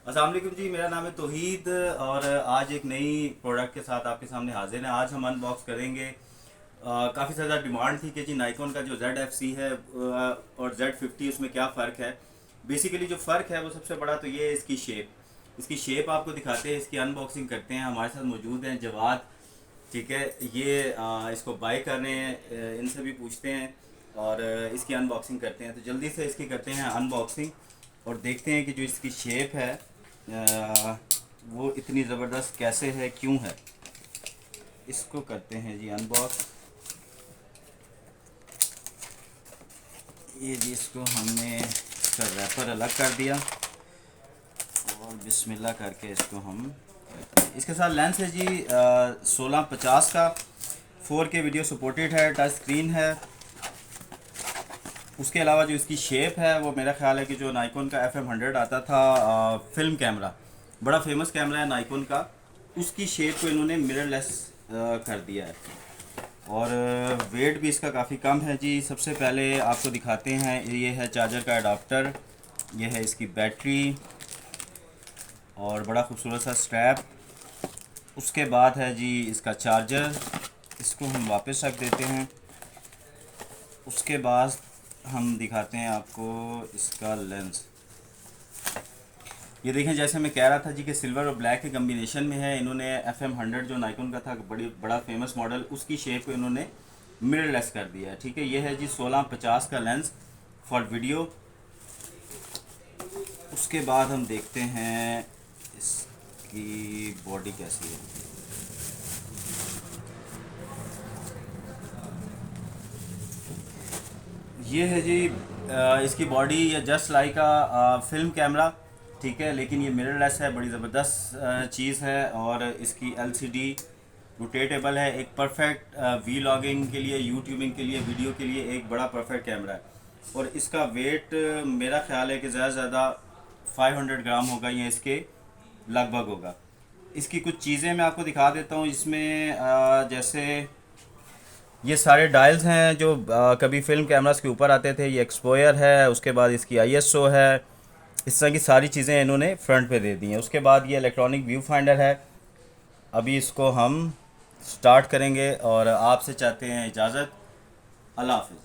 अस्सलाम वालेकुम जी, मेरा नाम है तौहीद और आज एक नई प्रोडक्ट के साथ आपके सामने हाजिर हैं। आज हम अनबॉक्स करेंगे। काफ़ी ज़्यादा डिमांड थी कि जी नाइकॉन का जो ZFC है और Z50 उसमें क्या फ़र्क है। बेसिकली जो फ़र्क है वो सबसे बड़ा तो ये है इसकी शेप। इसकी शेप आपको दिखाते हैं, इसकी अनबॉक्सिंग करते हैं। हमारे साथ मौजूद हैं जवाद, ठीक है। ये इसको बाय कर रहे हैं, इनसे भी पूछते हैं और इसकी अनबॉक्सिंग करते हैं। तो जल्दी से इसकी करते हैं अनबॉक्सिंग और देखते हैं कि जो इसकी शेप है वो इतनी ज़बरदस्त कैसे है, क्यों है। इसको करते हैं जी अनबॉक्स। ये जी इसको हमने इसका रैपर अलग कर दिया और बिस्मिल्लाह करके इसको हम करते हैं। इसके साथ लेंस है जी 1650 का, 4K वीडियो सपोर्टेड है, टच स्क्रीन है। उसके अलावा जो इसकी शेप है वो मेरा ख्याल है कि जो नाइकॉन का FM100 आता था फिल्म कैमरा, बड़ा फेमस कैमरा है नाइकॉन का, उसकी शेप को इन्होंने मिररलेस कर दिया है। और वेट भी इसका काफ़ी कम है जी। सबसे पहले आपको दिखाते हैं, ये है चार्जर का अडाप्टर, ये है इसकी बैटरी और बड़ा खूबसूरत सा स्ट्रैप। उसके बाद है जी इसका चार्जर, इसको हम वापस रख देते हैं। उसके बाद हम दिखाते हैं आपको इसका लेंस। ये देखें, जैसे मैं कह रहा था जी कि सिल्वर और ब्लैक के कम्बिनेशन में है। इन्होंने FM100 जो नाइकॉन का था, बड़ा फेमस मॉडल, उसकी शेप को इन्होंने मिररलेस कर दिया है, ठीक है। ये है जी 1650 का लेंस फॉर वीडियो। उसके बाद हम देखते हैं इसकी बॉडी कैसी है। ये है जी इसकी बॉडी, या जस्ट लाइक फिल्म कैमरा, ठीक है, लेकिन ये मिररलेस है। बड़ी ज़बरदस्त चीज़ है और इसकी LCD रोटेटेबल है। एक परफेक्ट वी लॉगिंग के लिए, यूट्यूबिंग के लिए, वीडियो के लिए एक बड़ा परफेक्ट कैमरा है। और इसका वेट मेरा ख्याल है कि ज़्यादा से ज़्यादा 500 ग्राम होगा या इसके लगभग होगा। इसकी कुछ चीज़ें मैं आपको दिखा देता हूँ इसमें। जैसे ये सारे डायल्स हैं जो कभी फिल्म कैमरास के ऊपर आते थे। ये एक्सपोयर है, उसके बाद इसकी ISO है। इस तरह की सारी चीज़ें इन्होंने फ्रंट पे दे दी हैं। उसके बाद ये इलेक्ट्रॉनिक व्यू फाइंडर है। अभी इसको हम स्टार्ट करेंगे और आपसे चाहते हैं इजाज़त। अल्लाह हाफिज़।